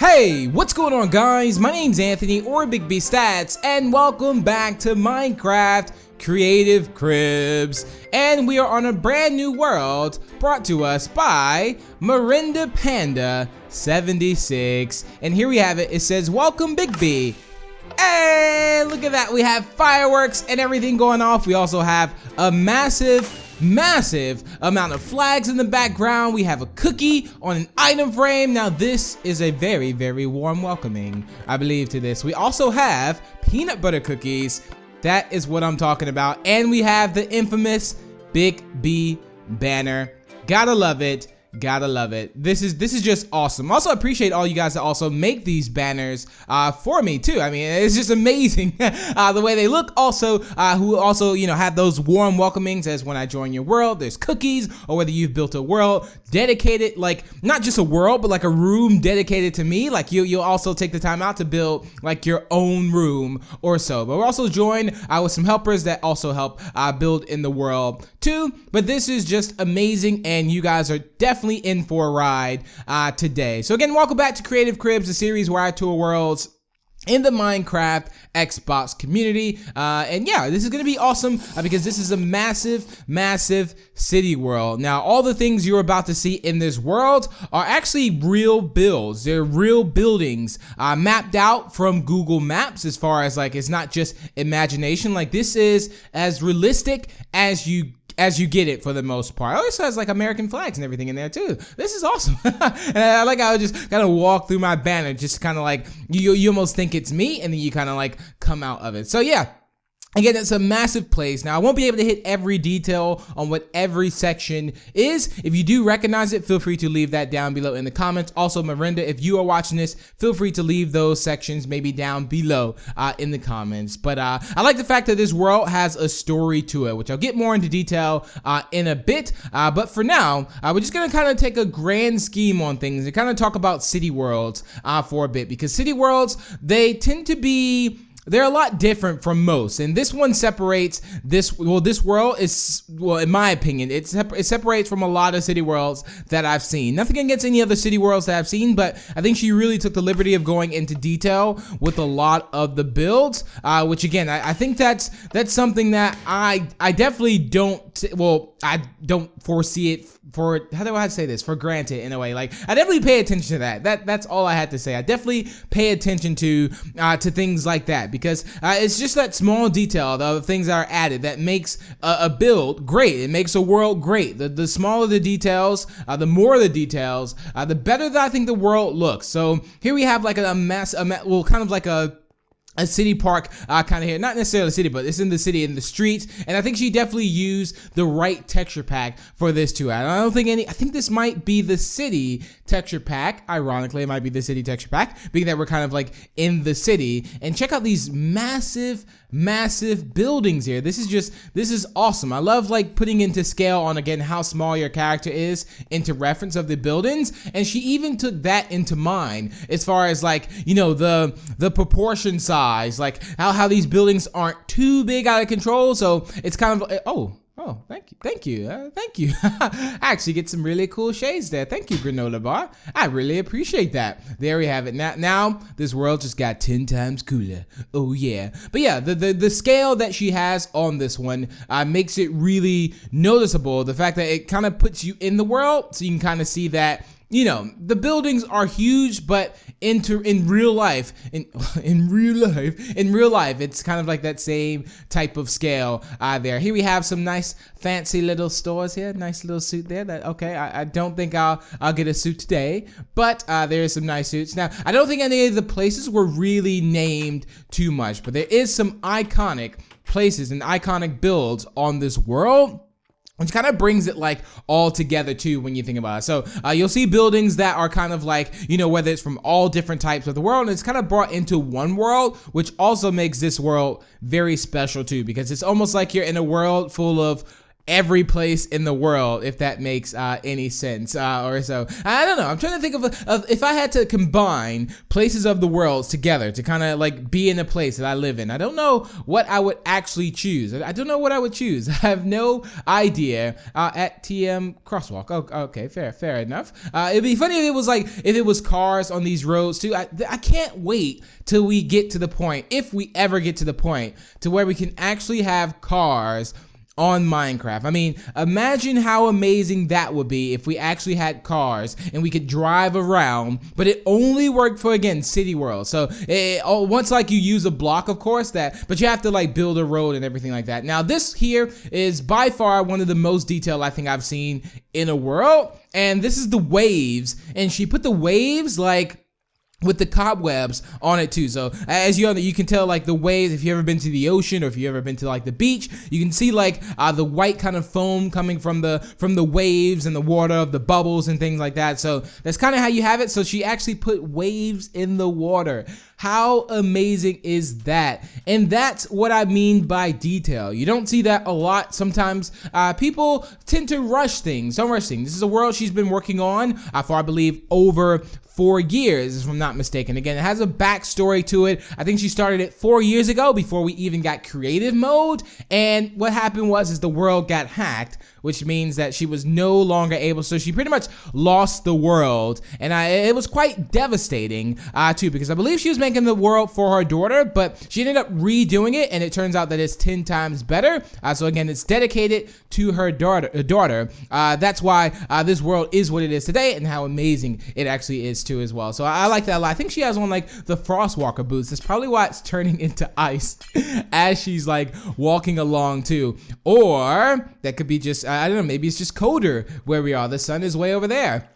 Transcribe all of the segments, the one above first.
Hey, what's going on guys? My name's Anthony or Big B Statz and welcome back to Minecraft Creative Cribs. And we are on a brand new world brought to us by Miranda Panda 76. And here we have it. It says, welcome Big B. Hey, look at that. We have fireworks and everything going off. We also have a massive amount of flags in the background. We have a cookie on an item frame. Now this is a very warm welcoming, I believe, to this. We also have peanut butter cookies. That is what I'm talking about. And we have the infamous Big B banner. Gotta love it. Gotta love it. This is just awesome. Also appreciate all you guys that also make these banners for me too. I mean, it's just amazing the way they look. Also who also, you know, have those warm welcomings as when I join your world. There's cookies, or whether you've built a world dedicated, like not just a world but like a room dedicated to me. Like you'll also take the time out to build like your own room or so. But we're also joined with some helpers that also help build in the world too. But this is just amazing, and you guys are definitely in for a ride today. So again, welcome back to Creative Cribs, the series where I tour worlds in the Minecraft Xbox community. And yeah, this is gonna be awesome because this is a massive city world. Now, all the things you're about to see in this world are actually real builds. They're real buildings mapped out from Google Maps, as far as like, it's not just imagination. Like, this is as realistic as you get it for the most part. It also has like American flags and everything in there too. This is awesome. And I like how I just kind of walk through my banner, just kind of like, you almost think it's me, and then you kind of like come out of it. So yeah. Again, it's a massive place. Now, I won't be able to hit every detail on what every section is. If you do recognize it, feel free to leave that down below in the comments. Also, Miranda, if you are watching this, feel free to leave those sections maybe down below in the comments. But I like the fact that this world has a story to it, which I'll get more into detail in a bit. But for now, we're just going to kind of take a grand scheme on things and kind of talk about city worlds for a bit. Because city worlds, they tend to be... they're a lot different from most, and this one separates this world is, well, in my opinion, it separates from a lot of city worlds that I've seen. Nothing against any other city worlds that I've seen, but I think she really took the liberty of going into detail with a lot of the builds, which again, I think that's something that I definitely don't, well, I don't foresee it for, how do I say this, for granted in a way. Like, I definitely pay attention to that. That's all I had to say. I definitely pay attention to things like that, because it's just that small detail of things that are added that makes a build great. It makes a world great. The smaller the details, the more the details, the better that I think the world looks. So here we have like kind of like a city park kind of here, not necessarily a city, but it's in the city, in the streets, and I think she definitely used the right texture pack for this too. I don't think I think this might be the city texture pack. Ironically, it might be the city texture pack, being that we're kind of like in the city. And check out these massive buildings here. This is awesome. I love like putting into scale on, again, how small your character is into reference of the buildings, and she even took that into mind as far as like, you know, the proportion size, like how these buildings aren't too big out of control. So it's kind of thank you. I actually get some really cool shades there. Thank you, granola bar. I really appreciate that. There we have it. Now this world just got 10 times cooler. Oh yeah. But yeah, the scale that she has on this one makes it really noticeable. The fact that it kind of puts you in the world, so you can kind of see that, you know, the buildings are huge, but in real life, it's kind of like that same type of scale there. Here we have some nice fancy little stores here. Nice little suit there. Okay, I don't think I'll get a suit today, but there is some nice suits. Now, I don't think any of the places were really named too much, but there is some iconic places and iconic builds on this world, which kind of brings it like all together too when you think about it. So you'll see buildings that are kind of like, you know, whether it's from all different types of the world, and it's kind of brought into one world, which also makes this world very special too, because it's almost like you're in a world full of every place in the world, if that makes any sense or so. I don't know. I'm trying to think of if I had to combine places of the world together to kind of like be in a place that I live in. I don't know what I would actually choose. I don't know what I would choose. I have no idea. At TM Crosswalk. Oh, okay, fair enough. It'd be funny if it was cars on these roads too. I can't wait till we get to the point, if we ever get to the point, to where we can actually have cars on Minecraft. I mean, imagine how amazing that would be if we actually had cars and we could drive around, but it only worked for, again, city world. So once like you use a block, of course, but you have to like build a road and everything like that. Now this here is by far one of the most detailed I think I've seen in a world, and this is the waves, and she put the waves like with the cobwebs on it too. So as you can tell, like the waves, if you've ever been to the ocean or if you've ever been to like the beach, you can see like the white kind of foam coming from the waves and the water of the bubbles and things like that. So that's kind of how you have it. So she actually put waves in the water. How amazing is that? And that's what I mean by detail. You don't see that a lot. Sometimes people tend to rush things. Don't rush things. This is a world she's been working on for, I believe, over 4 years, if I'm not mistaken. Again, it has a backstory to it. I think she started it 4 years ago before we even got creative mode. And what happened was the world got hacked, which means that she was no longer able. So she pretty much lost the world, and it was quite devastating too, because I believe she was making the world for her daughter, but she ended up redoing it, and it turns out that it's 10 times better. So again, it's dedicated to her daughter. That's why this world is what it is today, and how amazing it actually is too as well. So I like that a lot. I think she has on like the Frostwalker boots. That's probably why it's turning into ice as she's like walking along too. Or that could be just, I don't know, maybe it's just colder where we are. The sun is way over there.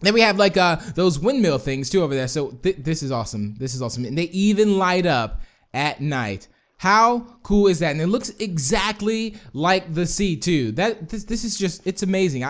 Then we have like those windmill things too over there. So this is awesome. This is awesome. And they even light up at night. How cool is that? And it looks exactly like the sea too. This is just, it's amazing.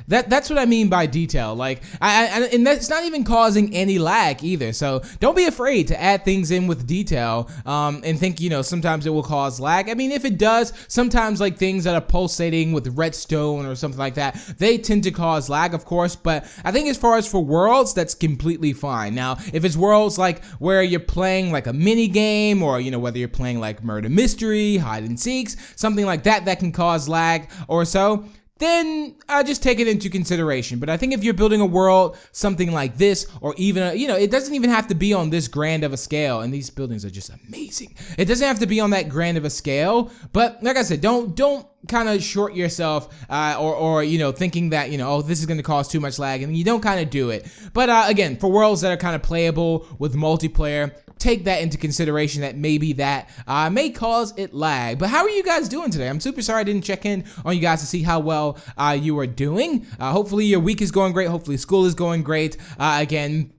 That's what I mean by detail. Like and that's not even causing any lag either. So don't be afraid to add things in with detail and think, sometimes it will cause lag. I mean, if it does, sometimes like things that are pulsating with redstone or something like that, they tend to cause lag, of course. But I think as far as for worlds, that's completely fine. Now, if it's worlds like where you're playing like a mini game, or whether you're playing like murder mystery, hide and seeks, something like that can cause lag or so, then just take it into consideration. But I think if you're building a world, something like this, or even, it doesn't even have to be on this grand of a scale, and these buildings are just amazing. It doesn't have to be on that grand of a scale, but like I said, don't kind of short yourself or thinking that, oh, this is going to cause too much lag, and you don't kind of do it. But again, for worlds that are kind of playable with multiplayer, take that into consideration, that maybe that may cause it lag. But how are you guys doing today? I'm super sorry I didn't check in on you guys to see how well you are doing. Hopefully your week is going great. Hopefully school is going great. Again,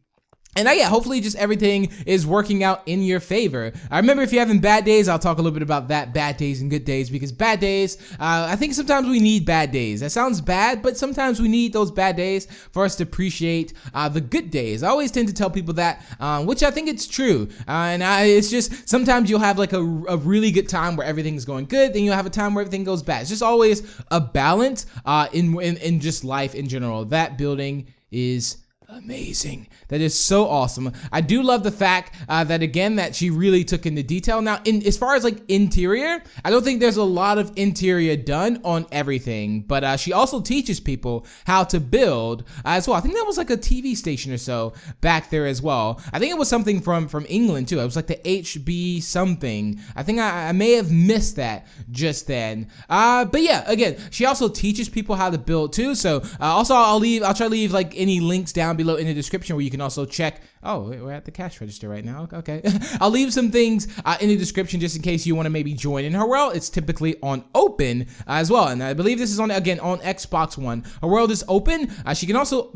and yeah, hopefully just everything is working out in your favor. I remember, if you're having bad days, I'll talk a little bit about that, bad days and good days, because bad days, I think sometimes we need bad days. That sounds bad, but sometimes we need those bad days for us to appreciate the good days. I always tend to tell people that, which I think it's true. It's just, sometimes you'll have like a really good time where everything's going good, then you'll have a time where everything goes bad. It's just always a balance in just life in general. That building is amazing. That is so awesome. I do love the fact that, again, that she really took into detail. Now, as far as like interior, I don't think there's a lot of interior done on everything, but she also teaches people how to build as well. I think that was like a TV station or so back there as well. I think it was something from England too. It was like the HB something. I think I may have missed that just then. But yeah, again, she also teaches people how to build too. So also I'll try to leave like any links down below in the description where you can also check. Oh, we're at the cash register right now. Okay. I'll leave some things in the description just in case you want to maybe join in her world. It's typically on open as well. And I believe this is on Xbox One. Her world is open. She can also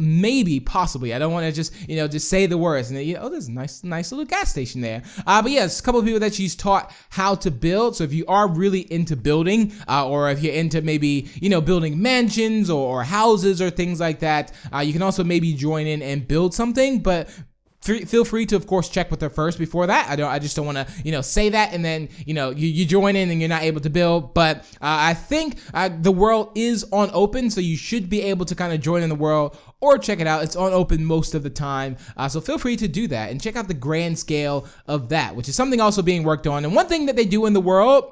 possibly, I don't want to just say the words. And there's a nice little gas station there. But yeah, it's a couple of people that she's taught how to build. So if you are really into building, or if you're into maybe, building mansions or houses or things like that, you can also maybe join in and build something. But Feel free to, of course, check with her first before that. I just don't want to, say that and then, you join in and you're not able to build. But I think the world is on open, so you should be able to kind of join in the world or check it out. It's on open most of the time, so feel free to do that and check out the grand scale of that, which is something also being worked on. And one thing that they do in the world,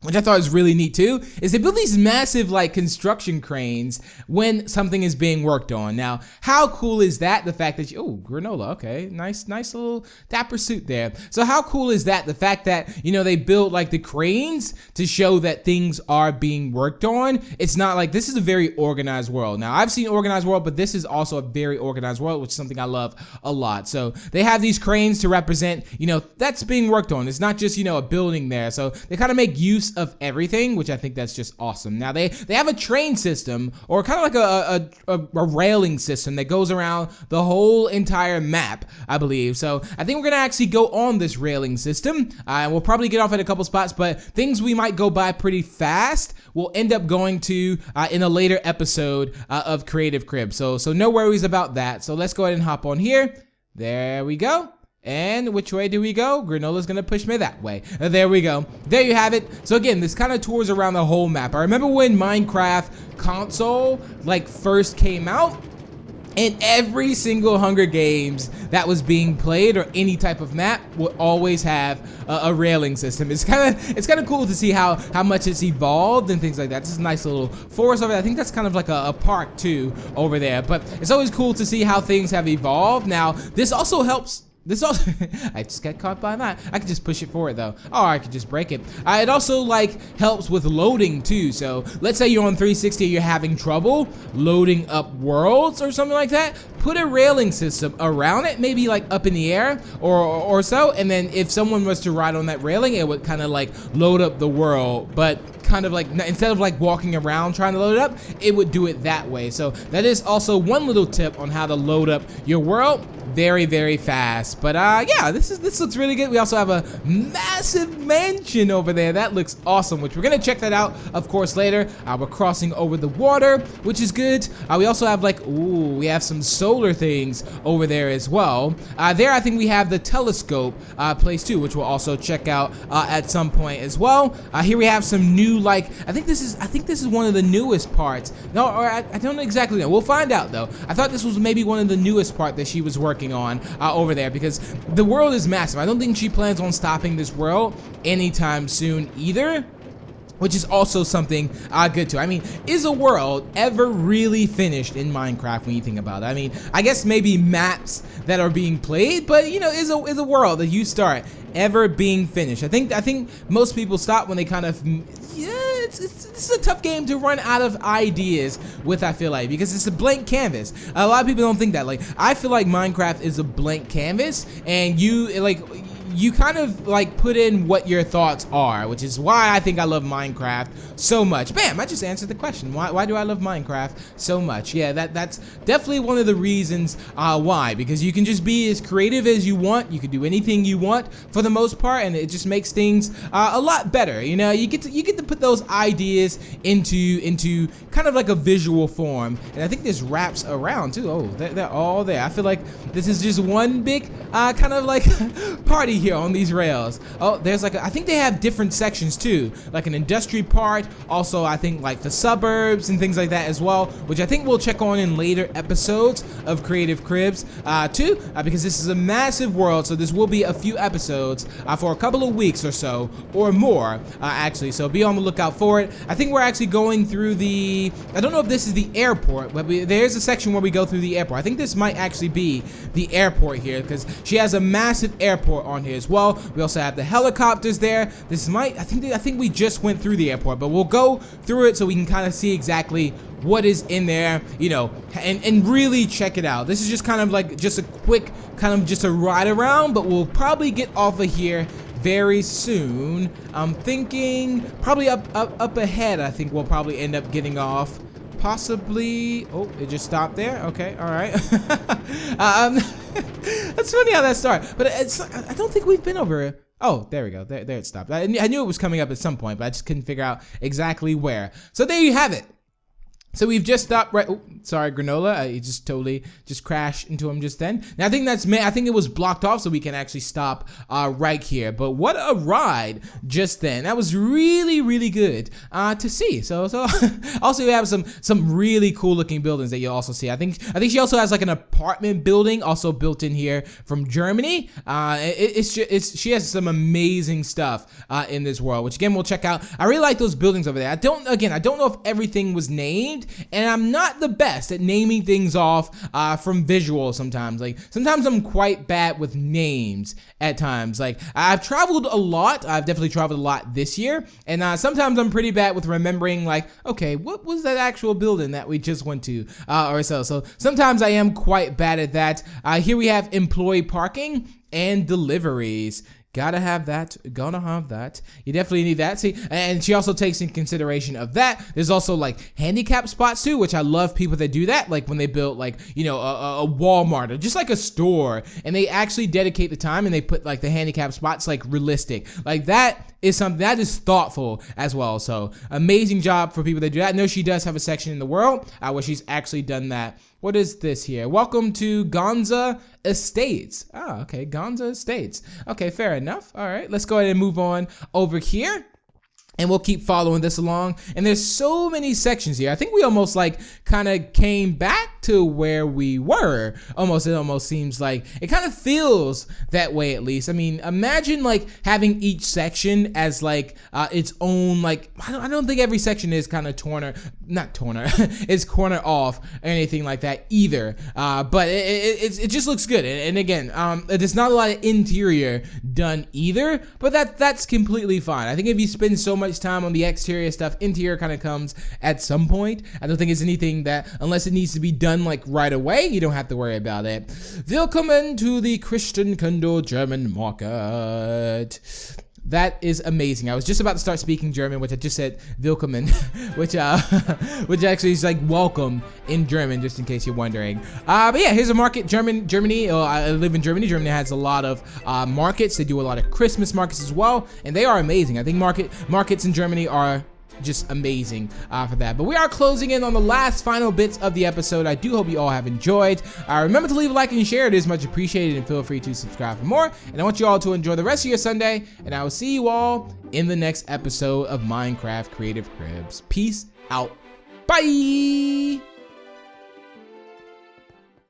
which I thought was really neat too, is they build these massive construction cranes when something is being worked on. Now, how cool is that? The fact that granola, okay, nice little dapper suit there. So how cool is that? The fact that, they build the cranes to show that things are being worked on. It's not like, this is a very organized world. Now, I've seen organized world, but this is also a very organized world, which is something I love a lot. So they have these cranes to represent, that's being worked on. It's not just, a building there. So they kind of make use of everything, which I think that's just awesome. Now they have a train system, or kind of like a railing system that goes around the whole entire map, I believe. So I think we're gonna actually go on this railing system, and we'll probably get off at a couple spots, but things we might go by pretty fast we'll end up going to in a later episode of Creative Crib. So no worries about that. So let's go ahead and hop on here. There we go. And which way do we go? Granola's gonna push me that way. There we go. There you have it. So again, this kind of tours around the whole map. I remember when Minecraft console first came out, and every single Hunger Games that was being played, or any type of map, would always have a railing system. It's kind of cool to see how much it's evolved and things like that. This is a nice little forest over there. I think that's kind of like a park too over there. But it's always cool to see how things have evolved. Now, this also helps. I just got caught by that. I could just push it forward though. Or I could just break it. It also helps with loading too. So let's say you're on 360 and you're having trouble loading up worlds or something like that. Put a railing system around it, maybe up in the air or so. And then if someone was to ride on that railing, it would kind of load up the world. But kind of instead of walking around trying to load it up, it would do it that way. So that is also one little tip on how to load up your world very, very fast. But yeah, this looks really good. We also have a massive mansion over there. That looks awesome, which we're gonna check that out, of course, later. We're crossing over the water, which is good. We also have we have some solar things over there as well. There, I think we have the telescope place too, which we'll also check out at some point as well. Here we have some new I think this is one of the newest parts. No, or I don't exactly know. We'll find out though. I thought this was maybe one of the newest part that she was working on over there, because the world is massive. I don't think she plans on stopping this world anytime soon either, which is also something good too. I mean, is a world ever really finished in Minecraft when you think about it? I mean, I guess maybe maps that are being played, but is a world that you start ever being finished? I think most people stop when they kind of, this is a tough game to run out of ideas with, I feel like, because it's a blank canvas. A lot of people don't think that. I feel like Minecraft is a blank canvas, and you kind of put in what your thoughts are, which is why I think I love Minecraft so much. Bam, I just answered the question. Why do I love Minecraft so much? Yeah, that's definitely one of the reasons why, because you can just be as creative as you want. You can do anything you want for the most part, and it just makes things a lot better. You get to put those ideas into kind of a visual form, and I think this wraps around too. Oh, they're all there. I feel like this is just one big kind of party here on these rails. Oh, there's I think they have different sections too, an industry part, also I think the suburbs and things like that as well, which I think we'll check on in later episodes of Creative Cribs too, because this is a massive world, so this will be a few episodes for a couple of weeks or so, or more actually, so be on the lookout for it. I think we're actually going through I don't know if this is the airport, but there's a section where we go through the airport. I think this might actually be the airport here, because she has a massive airport on here as well. We also have the helicopters there. I think we just went through the airport, but we'll go through it so we can kind of see exactly what is in there, and really check it out. This is just kind of just a quick just a ride around, but we'll probably get off of here very soon. I'm thinking probably up ahead. I think we'll probably end up getting off. Possibly. Oh, it just stopped there. Okay, all right. That's funny how that started, but I don't think we've been over. Oh, there we go. There it stopped. I knew it was coming up at some point, but I just couldn't figure out exactly where. So there you have it. So we've just stopped right. Oh, sorry, granola. He just totally just crashed into him just then. Now I think I think it was blocked off, so we can actually stop right here. But what a ride just then. That was really, really good to see. So also we have some really cool looking buildings that you'll also see. I think she also has like an apartment building also built in here from Germany. She has some amazing stuff in this world, which again we'll check out. I really like those buildings over there. I don't know if everything was named. And I'm not the best at naming things off from visual sometimes. Like, sometimes I'm quite bad with names at times. Like, I've traveled a lot. I've definitely traveled a lot this year. And sometimes I'm pretty bad with remembering, like, okay, what was that actual building that we just went to or so. So sometimes I am quite bad at that. Here we have employee parking and deliveries. Gotta have that. Gonna have that. You definitely need that. See, and she also takes in consideration of that. There's also like handicap spots too, which I love people that do that. Like when they build like, you know, a Walmart or just like a store, and they actually dedicate the time and they put like the handicap spots like realistic. Like that is something that is thoughtful as well. So amazing job for people that do that. I know she does have a section in the world where she's actually done that. What is this here? Welcome to Gonza Estates. Oh, okay, Gonza Estates. Okay, fair enough. All right, let's go ahead and move on over here. And we'll keep following this along. And there's so many sections here. I think we almost like kind of came back to where we were. It almost seems like it kind of feels that way, at least. I mean, imagine like having each section as like its own, like, I don't think every section is kind of it's corner off or anything like that either. But it just looks good. And again, there's not a lot of interior done either, but that's completely fine. I think if you spend so much time on the exterior stuff, interior kind of comes at some point. I don't think it's anything that, unless it needs to be done like right away, you don't have to worry about it. Willkommen to the Christenkinder German market. That is amazing. I was just about to start speaking German, which I just said Willkommen, which actually is like welcome in German, just in case you're wondering. But yeah, here's a market. Germany. I live in Germany. Germany has a lot of markets. They do a lot of Christmas markets as well, and they are amazing. I think markets in Germany are just amazing for that. But we are closing in on the last final bits of the episode. I do hope you all have enjoyed. Remember to leave a like and share. It is much appreciated, and feel free to subscribe for more. And I want you all to enjoy the rest of your Sunday, and I will see you all in the next episode of Minecraft Creative Cribs. Peace out. Bye.